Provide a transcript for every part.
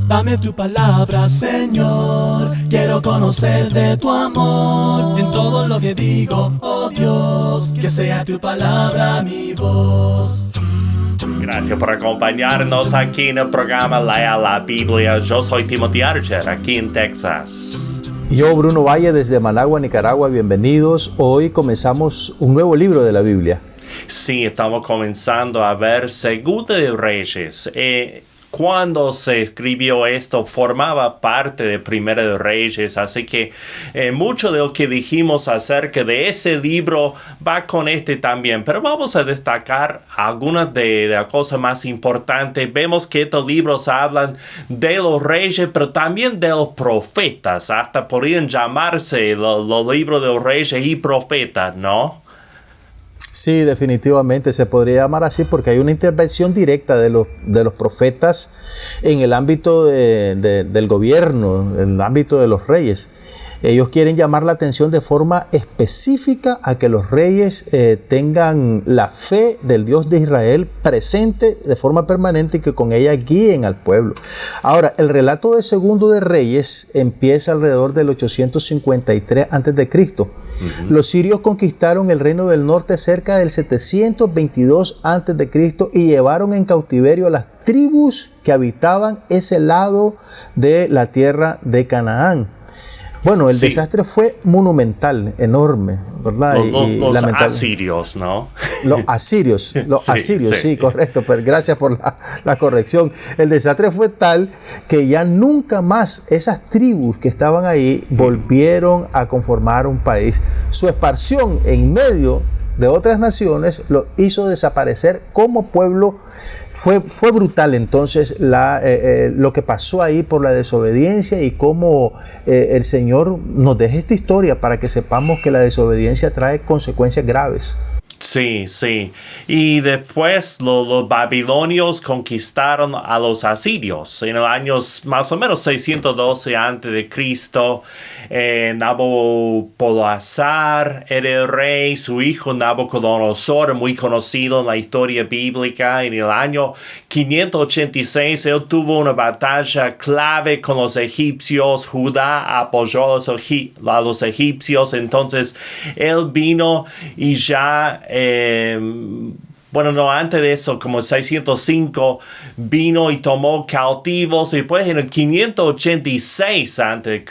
Dame tu palabra, Señor. Quiero conocer de tu amor en todo lo que digo, oh Dios. Que sea tu palabra mi voz. Gracias por acompañarnos aquí en el programa Lea la Biblia. Yo soy Timothy Archer, aquí en Texas. Yo, Bruno Valle, desde Managua, Nicaragua. Bienvenidos. Hoy comenzamos un nuevo libro de la Biblia. Sí, estamos comenzando a ver Segunda de Reyes. Cuando se escribió esto formaba parte de Primera de Reyes, así que mucho de lo que dijimos acerca de ese libro va con este también, pero vamos a destacar algunas de las cosas más importantes. Vemos que estos libros hablan de los reyes, pero también de los profetas, hasta podrían llamarse los libros de los reyes y profetas, ¿no? Sí, definitivamente se podría llamar así porque hay una intervención directa de los profetas en el ámbito del gobierno, en el ámbito de los reyes. Ellos quieren llamar la atención de forma específica a que los reyes tengan la fe del Dios de Israel presente de forma permanente y que con ella guíen al pueblo. Ahora, el relato de Segundo de Reyes empieza alrededor del 853 a.C. Los sirios conquistaron el reino del norte cerca del 722 a.C. y llevaron en cautiverio a las tribus que habitaban ese lado de la tierra de Canaán. Bueno, el desastre fue monumental, enorme, ¿verdad? Los asirios, ¿no? Los asirios, sí, correcto, pero gracias por la corrección. El desastre fue tal que ya nunca más esas tribus que estaban ahí volvieron a conformar un país. Su expansión en medio de otras naciones lo hizo desaparecer como pueblo. Fue brutal entonces lo que pasó ahí por la desobediencia y cómo el Señor nos deja esta historia para que sepamos que la desobediencia trae consecuencias graves. Sí. Y después los babilonios conquistaron a los asirios en los años más o menos 612 a.C. Nabopolassar era el rey, su hijo Nabucodonosor, muy conocido en la historia bíblica. En el año 586 él tuvo una batalla clave con los egipcios. Judá apoyó a los egipcios, entonces él vino y ya antes de eso, como en 605, vino y tomó cautivos. Y después en el 586 antes de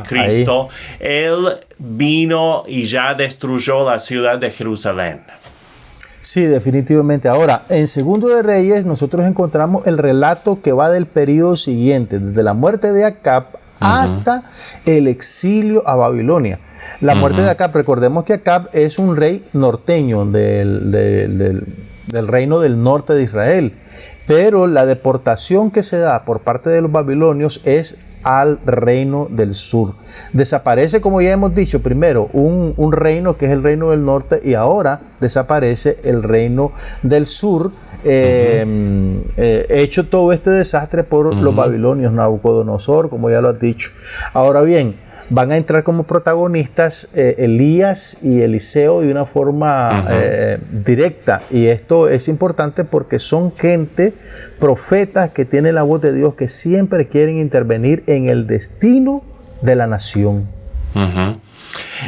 Cristo, él vino y ya destruyó la ciudad de Jerusalén. Sí, definitivamente. Ahora, en Segundo de Reyes, nosotros encontramos el relato que va del periodo siguiente, desde la muerte de Acab hasta el exilio a Babilonia. La muerte de Acab, recordemos que Acab es un rey norteño del reino del norte de Israel, pero la deportación que se da por parte de los babilonios es al reino del sur. Desaparece, como ya hemos dicho, primero un reino que es el reino del norte y ahora desaparece el reino del sur, hecho todo este desastre por los babilonios, Nabucodonosor, como ya lo has dicho. Ahora bien, van a entrar como protagonistas Elías y Eliseo de una forma directa. Y esto es importante porque son gente, profetas que tienen la voz de Dios, que siempre quieren intervenir en el destino de la nación.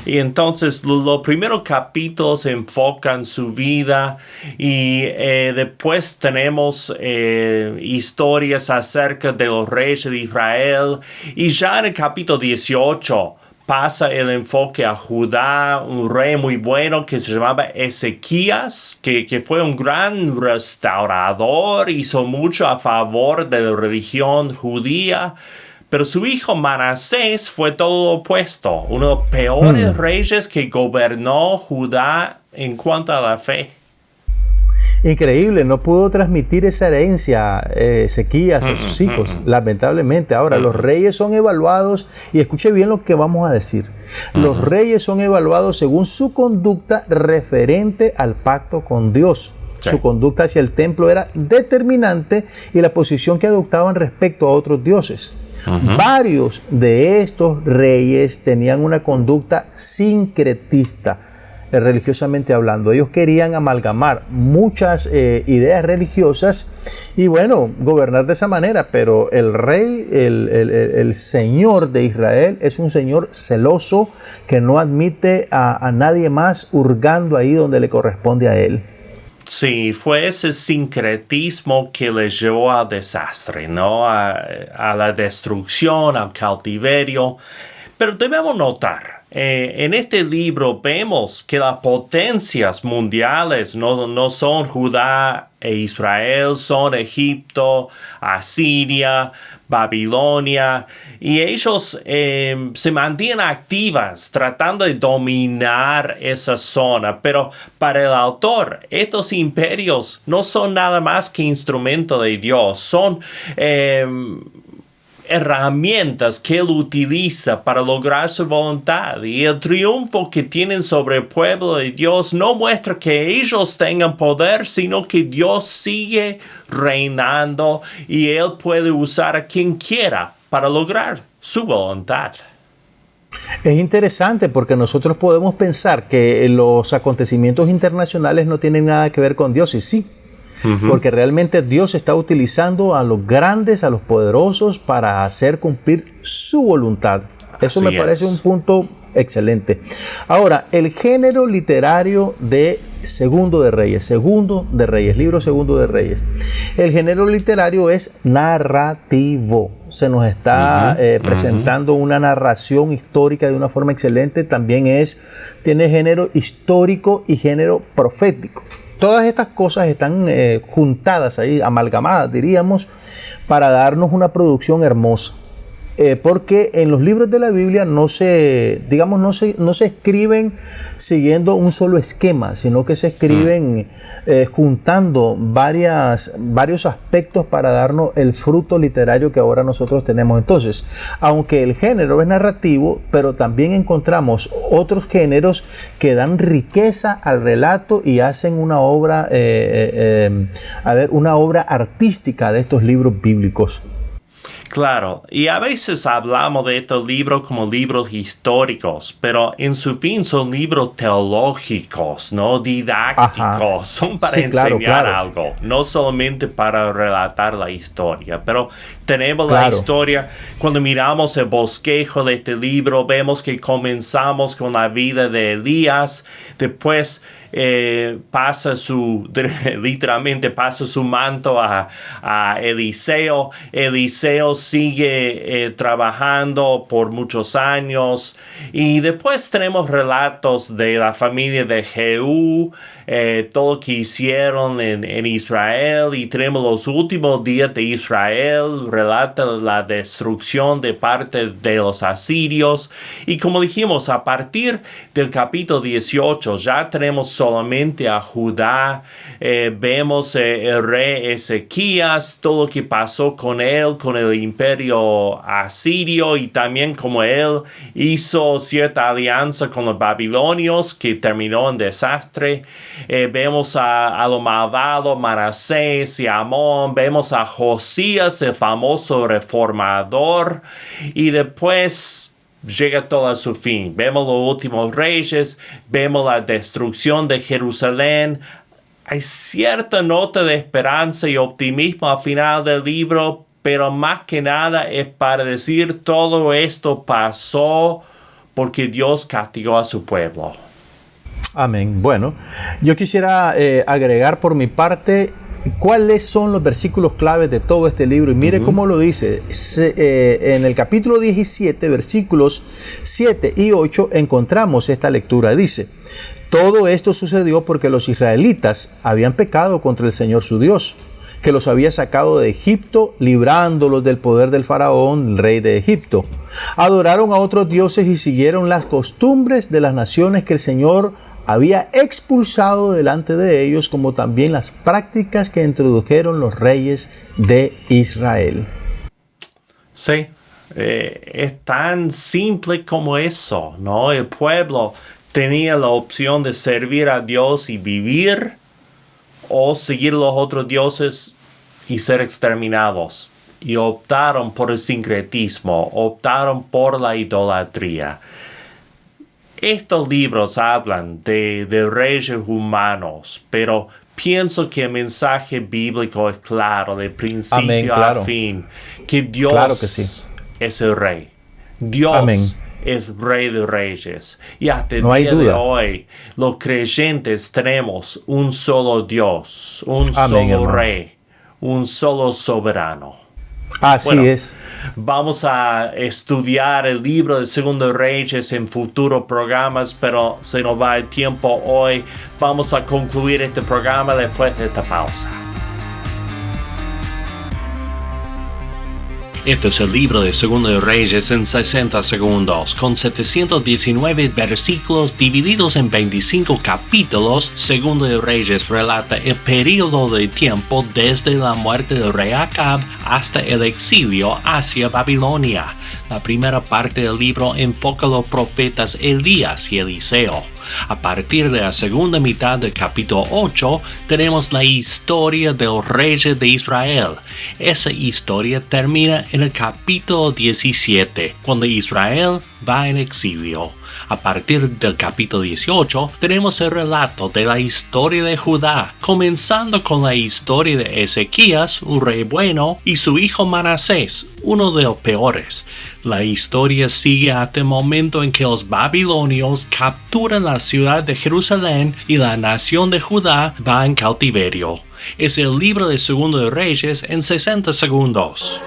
Y entonces los primeros capítulos enfocan su vida y después tenemos historias acerca de los reyes de Israel. Y ya en el capítulo 18 pasa el enfoque a Judá, un rey muy bueno que se llamaba Ezequías, que fue un gran restaurador, hizo mucho a favor de la religión judía. Pero su hijo Manasés fue todo lo opuesto, uno de los peores reyes que gobernó Judá en cuanto a la fe. Increíble, no pudo transmitir esa herencia Ezequías a sus hijos, lamentablemente. Ahora, los reyes son evaluados, y escuche bien lo que vamos a decir, los reyes son evaluados según su conducta referente al pacto con Dios. Su conducta hacia el templo era determinante y la posición que adoptaban respecto a otros dioses. Varios de estos reyes tenían una conducta sincretista. religiosamente hablando. Ellos querían amalgamar muchas ideas religiosas y bueno, gobernar de esa manera, pero el rey, el Señor de Israel es un Señor celoso que no admite a nadie más hurgando ahí donde le corresponde a él. Sí, fue ese sincretismo que les llevó al desastre, ¿no? A la destrucción, al cautiverio. Pero debemos notar, en este libro vemos que las potencias mundiales no son Judá e Israel, son Egipto, Asiria, Babilonia, y ellos se mantienen activas tratando de dominar esa zona. Pero para el autor, estos imperios no son nada más que instrumento de Dios, son herramientas que él utiliza para lograr su voluntad, y el triunfo que tienen sobre el pueblo de Dios no muestra que ellos tengan poder, sino que Dios sigue reinando y él puede usar a quien quiera para lograr su voluntad. Es interesante porque nosotros podemos pensar que los acontecimientos internacionales no tienen nada que ver con Dios, y sí. Porque realmente Dios está utilizando a los grandes, a los poderosos para hacer cumplir su voluntad. Eso me parece un punto excelente. Ahora, el género literario de Segundo de Reyes, libro Segundo de Reyes. El género literario es narrativo. Se nos está presentando una narración histórica de una forma excelente. También tiene género histórico y género profético. Todas estas cosas están juntadas ahí, amalgamadas, diríamos, para darnos una producción hermosa. Porque en los libros de la Biblia no se escriben siguiendo un solo esquema, sino que se escriben juntando varios aspectos para darnos el fruto literario que ahora nosotros tenemos. Entonces, aunque el género es narrativo, pero también encontramos otros géneros que dan riqueza al relato y hacen una obra, una obra artística de estos libros bíblicos. Claro, y a veces hablamos de estos libros como libros históricos, pero en su fin son libros teológicos, ¿no? Didácticos, son para enseñar algo, no solamente para relatar la historia, pero tenemos la historia. Cuando miramos el bosquejo de este libro, vemos que comenzamos con la vida de Elías, después literalmente pasa su manto a Eliseo. Eliseo sigue trabajando por muchos años, y después tenemos relatos de la familia de Jehú, todo lo que hicieron en Israel, y tenemos los últimos días de Israel, relata la destrucción de parte de los asirios, y como dijimos, a partir del capítulo 18 ya tenemos solamente a Judá. Vemos el rey Ezequías, todo lo que pasó con él, con el imperio asirio, y también como él hizo cierta alianza con los babilonios que terminó en desastre. Vemos a lo malvado Manasés y Amón, vemos a Josías, el famoso reformador, y después llega todo a su fin. Vemos los últimos reyes, vemos la destrucción de Jerusalén. Hay cierta nota de esperanza y optimismo al final del libro, pero más que nada es para decir todo esto pasó porque Dios castigó a su pueblo. Amén. Bueno, yo quisiera agregar por mi parte cuáles son los versículos claves de todo este libro. Y mire cómo lo dice. En el capítulo 17, versículos 7 y 8, encontramos esta lectura. Dice: todo esto sucedió porque los israelitas habían pecado contra el Señor su Dios, que los había sacado de Egipto, librándolos del poder del faraón, el rey de Egipto. Adoraron a otros dioses y siguieron las costumbres de las naciones que el Señor había expulsado delante de ellos, como también las prácticas que introdujeron los reyes de Israel. Sí, es tan simple como eso, ¿no? El pueblo tenía la opción de servir a Dios y vivir, o seguir los otros dioses y ser exterminados. Y optaron por el sincretismo, optaron por la idolatría. Estos libros hablan de reyes humanos, pero pienso que el mensaje bíblico es claro, de principio Amén, claro. a fin, que Dios Claro que sí. es el rey. Dios Amén. es rey de reyes. Y hasta el No hay día de duda. hoy, los creyentes tenemos un solo Dios, un Amén, solo hermano. rey, un solo soberano. Así Bueno, es. Vamos a estudiar el libro de Segundo de Reyes en futuros programas, pero se nos va el tiempo hoy. Vamos a concluir este programa después de esta pausa. Este es el libro de Segundo de Reyes en 60 segundos, con 719 versículos divididos en 25 capítulos. Segundo de Reyes relata el periodo de tiempo desde la muerte del rey Acab hasta el exilio hacia Babilonia. La primera parte del libro enfoca a los profetas Elías y Eliseo. A partir de la segunda mitad del capítulo 8 tenemos la historia de los reyes de Israel. Esa historia termina en el capítulo 17, cuando Israel va en exilio. A partir del capítulo 18 tenemos el relato de la historia de Judá, comenzando con la historia de Ezequías, un rey bueno, y su hijo Manasés, uno de los peores. La historia sigue hasta el momento en que los babilonios capturan la ciudad de Jerusalén y la nación de Judá va en cautiverio. Es el libro de Segundo de Reyes en 60 segundos.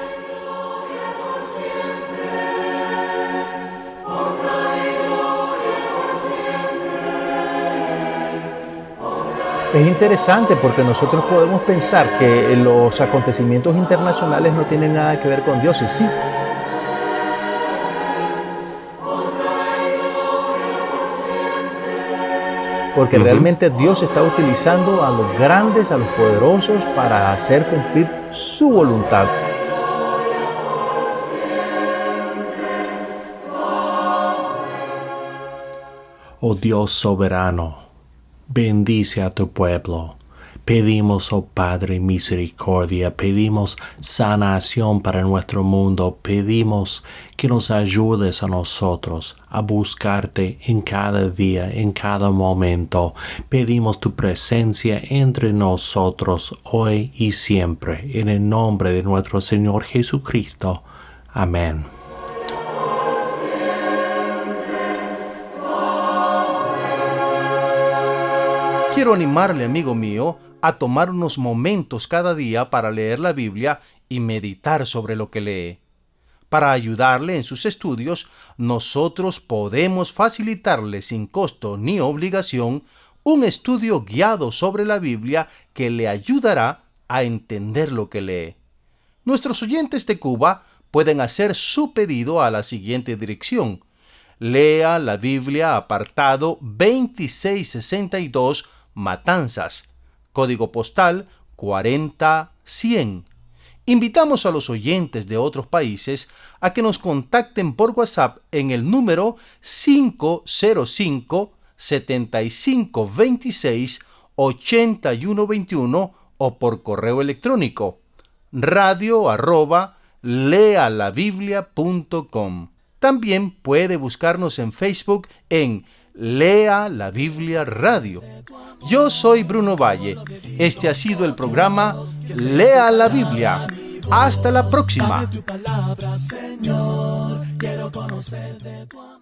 Es interesante porque nosotros podemos pensar que los acontecimientos internacionales no tienen nada que ver con Dios, y sí. Porque realmente Dios está utilizando a los grandes, a los poderosos, para hacer cumplir su voluntad. Oh Dios soberano, bendice a tu pueblo. Pedimos, oh Padre, misericordia, pedimos sanación para nuestro mundo, pedimos que nos ayudes a nosotros a buscarte en cada día, en cada momento. Pedimos tu presencia entre nosotros hoy y siempre, en el nombre de nuestro Señor Jesucristo. Amén. Quiero animarle, amigo mío, a tomar unos momentos cada día para leer la Biblia y meditar sobre lo que lee. Para ayudarle en sus estudios, nosotros podemos facilitarle sin costo ni obligación un estudio guiado sobre la Biblia que le ayudará a entender lo que lee. Nuestros oyentes de Cuba pueden hacer su pedido a la siguiente dirección: Lea la Biblia, apartado 2662, Matanzas, código postal 40100. Invitamos a los oyentes de otros países a que nos contacten por WhatsApp en el número 505-7526-8121 o por correo electrónico radio@lealabiblia.com. También puede buscarnos en Facebook en Lea la Biblia Radio. Yo soy Bruno Valle. Este ha sido el programa Lea la Biblia. Hasta la próxima. Tu palabra, Señor, quiero conocer de tu amor.